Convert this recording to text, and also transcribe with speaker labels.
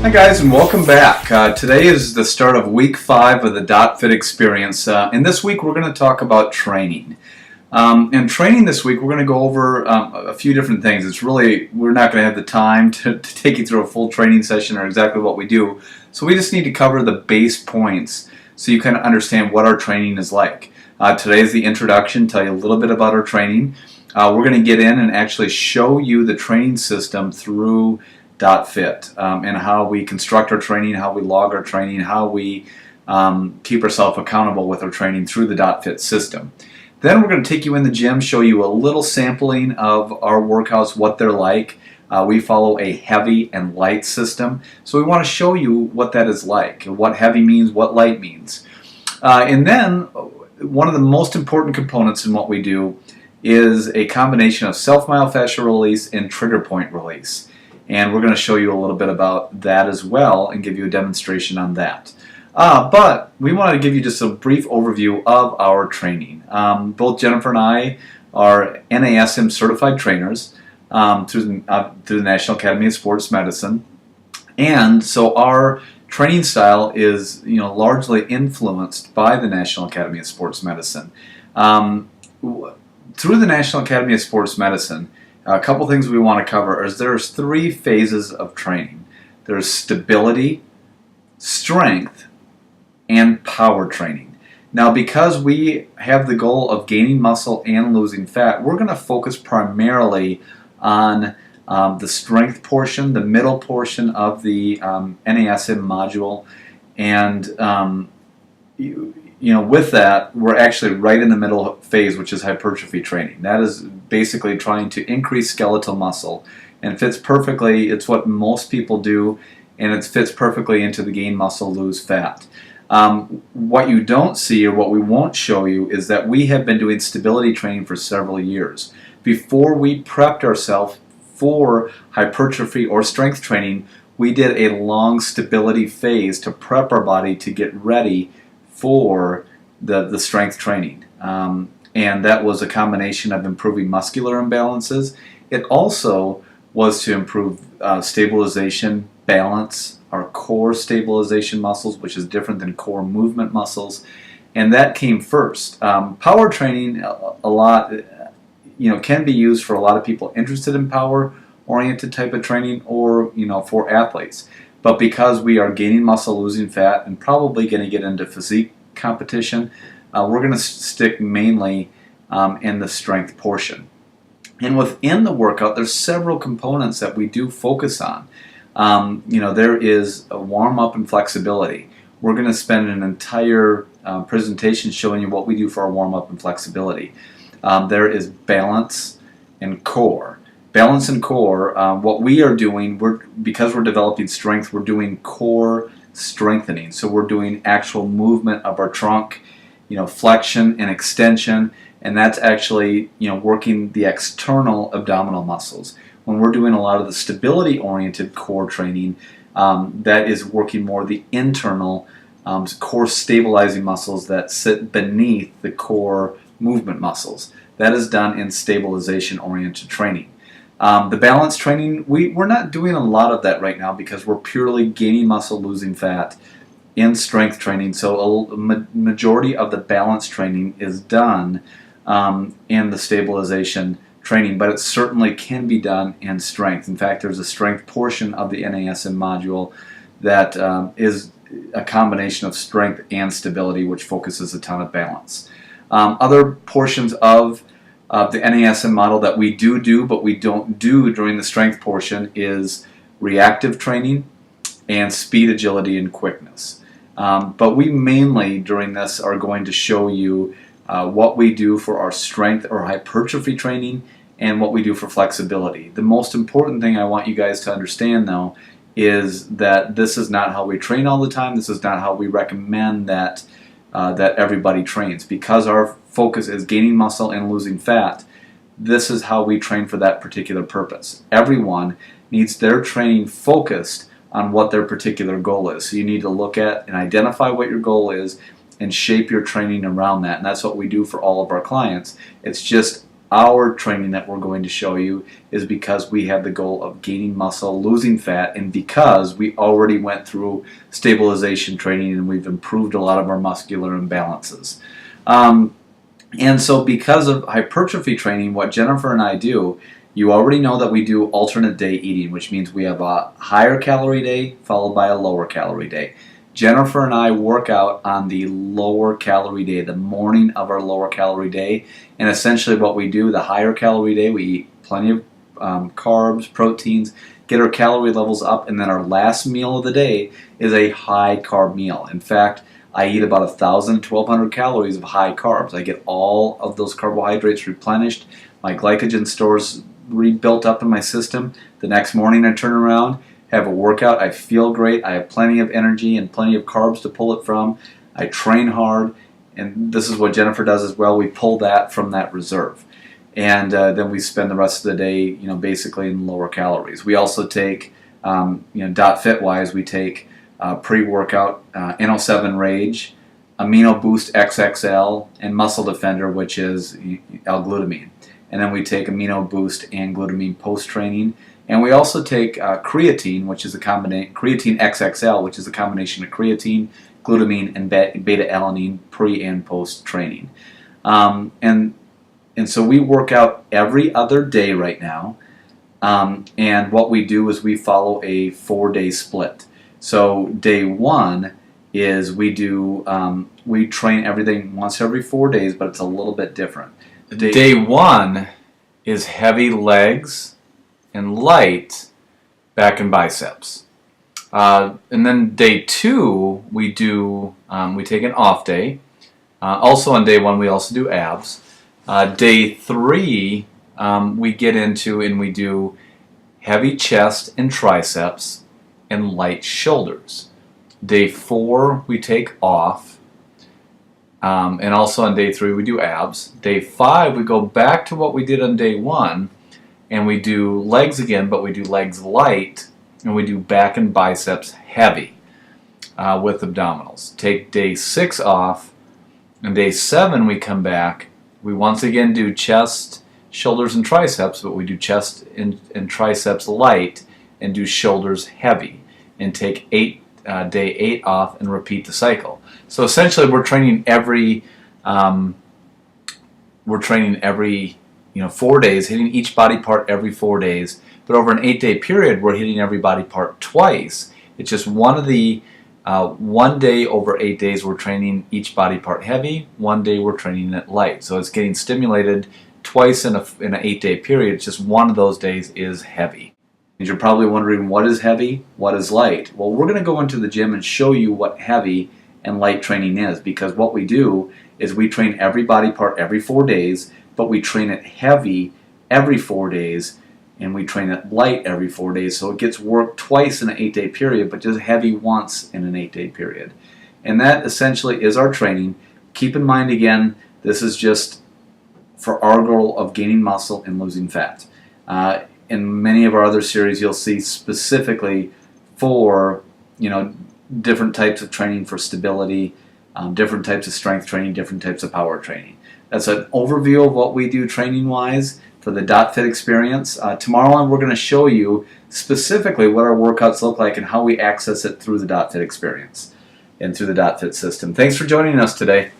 Speaker 1: Hi guys, and welcome back. Today is the start of week 5 of the dotFIT experience. And this week we're going to talk about training. And training this week we're going to go over a few different things. We're not going to have the time to take you through a full training session or exactly what we do. So we just need to cover the base points so you kind of understand what our training is like. Today is the introduction, tell you a little bit about our training. We're going to get in and actually show you the training system through dotFIT and how we construct our training, how we log our training, how we keep ourselves accountable with our training through the dotFIT system. Then we're going to take you in the gym, show you a little sampling of our workouts, what they're like. We follow a heavy and light system, so we want to show you what that is like, what heavy means, what light means. And then one of the most important components in what we do is a combination of self-myofascial release and trigger point release. And we're going to show you a little bit about that as well and give you a demonstration on that. But we wanted to give you just a brief overview of our training. Both Jennifer and I are NASM certified trainers through the National Academy of Sports Medicine. And so our training style is largely influenced by the National Academy of Sports Medicine. Through the National Academy of Sports Medicine, a couple things we want to cover is there's 3 phases of training. There's stability, strength, and power training. Now, because we have the goal of gaining muscle and losing fat, we're going to focus primarily on the strength portion, the middle portion of the NASM module, and with that, we're actually right in the middle phase, which is hypertrophy training. That is basically trying to increase skeletal muscle, and fits perfectly. It's what most people do, and it fits perfectly into the gain muscle, lose fat. What you don't see, or what we won't show you, is that we have been doing stability training for several years. Before we prepped ourselves for hypertrophy or strength training, we did a long stability phase to prep our body to get ready for the strength training. And that was a combination of improving muscular imbalances. It also was to improve stabilization, balance, our core stabilization muscles, which is different than core movement muscles, and that came first. Power training a lot, can be used for a lot of people interested in power-oriented type of training, or for athletes. But because we are gaining muscle, losing fat, and probably going to get into physique competition, we're going to stick mainly in the strength portion. And within the workout, there's several components that we do focus on. There is a warm-up and flexibility. We're going to spend an entire presentation showing you what we do for our warm-up and flexibility. There is balance and core. Balance and core, what we are doing, because we're developing strength, we're doing core strengthening. So we're doing actual movement of our trunk, flexion and extension, and that's actually, working the external abdominal muscles. When we're doing a lot of the stability-oriented core training, that is working more the internal core stabilizing muscles that sit beneath the core movement muscles. That is done in stabilization-oriented training. The balance training, we're not doing a lot of that right now because we're purely gaining muscle, losing fat in strength training. So a majority of the balance training is done in the stabilization training, but it certainly can be done in strength. In fact, there's a strength portion of the NASM module that is a combination of strength and stability, which focuses a ton of balance. Other portions of the NASM model that we do but we don't do during the strength portion is reactive training and speed, agility, and quickness. But we mainly during this are going to show you what we do for our strength or hypertrophy training and what we do for flexibility. The most important thing I want you guys to understand, though, is that this is not how we train all the time. This is not how we recommend that everybody trains. Because our focus is gaining muscle and losing fat, this is how we train for that particular purpose. Everyone needs their training focused on what their particular goal is. So you need to look at and identify what your goal is and shape your training around that. And that's what we do for all of our clients. It's just our training that we're going to show you is because we have the goal of gaining muscle, losing fat, and because we already went through stabilization training and we've improved a lot of our muscular imbalances. And so because of hypertrophy training, what Jennifer and I do, you already know that we do alternate day eating, which means we have a higher calorie day followed by a lower calorie day. Jennifer and I work out on the lower calorie day, the morning of our lower calorie day. And essentially what we do, the higher calorie day, we eat plenty of carbs, proteins, get our calorie levels up, and then our last meal of the day is a high carb meal. In fact, I eat about 1,000, 1,200 calories of high carbs. I get all of those carbohydrates replenished, my glycogen stores rebuilt up in my system. The next morning I turn around, have a workout, I feel great, I have plenty of energy and plenty of carbs to pull it from, I train hard, and this is what Jennifer does as well. We pull that from that reserve. And then we spend the rest of the day, basically in lower calories. We also take, dotFIT wise, we take pre-workout NO7 Rage, Amino Boost XXL, and Muscle Defender, which is L-glutamine. And then we take Amino Boost and glutamine post-training. And we also take creatine, which is creatine XXL, which is a combination of creatine, glutamine, and beta-alanine pre and post-training. And so we work out every other day right now. And what we do is we follow a 4-day split. So day one is we train everything once every 4 days, but it's a little bit different. Day one is heavy legs and light back and biceps. And then day two, we take an off day. Also on day one, we also do abs. Day three, we get into and we do heavy chest and triceps and light shoulders. Day four, we take off. And also on day three, we do abs. Day five, we go back to what we did on day one, and we do legs again, but we do legs light, and we do back and biceps heavy with abdominals. Take day 6 off, and day 7 we come back. We once again do chest, shoulders, and triceps, but we do chest and triceps light and do shoulders heavy, and take day 8 off and repeat the cycle. So essentially we're training every 4 days, hitting each body part every 4 days. But over an 8-day period, we're hitting every body part twice. It's just one day over 8 days we're training each body part heavy. 1 day we're training it light. So it's getting stimulated twice in an 8-day period. It's just one of those days is heavy. And you're probably wondering, what is heavy? What is light? Well, we're going to go into the gym and show you what heavy and light training is, because what we do is we train every body part every 4 days, but we train it heavy every 4 days, and we train it light every 4 days, so it gets worked twice in an 8-day period, but just heavy once in an 8-day period. And that essentially is our training. Keep in mind, again, this is just for our goal of gaining muscle and losing fat. In many of our other series, you'll see specifically for different types of training for stability, different types of strength training, different types of power training. That's an overview of what we do training-wise for the dotFIT experience. Tomorrow on, we're going to show you specifically what our workouts look like and how we access it through the dotFIT experience and through the dotFIT system. Thanks for joining us today.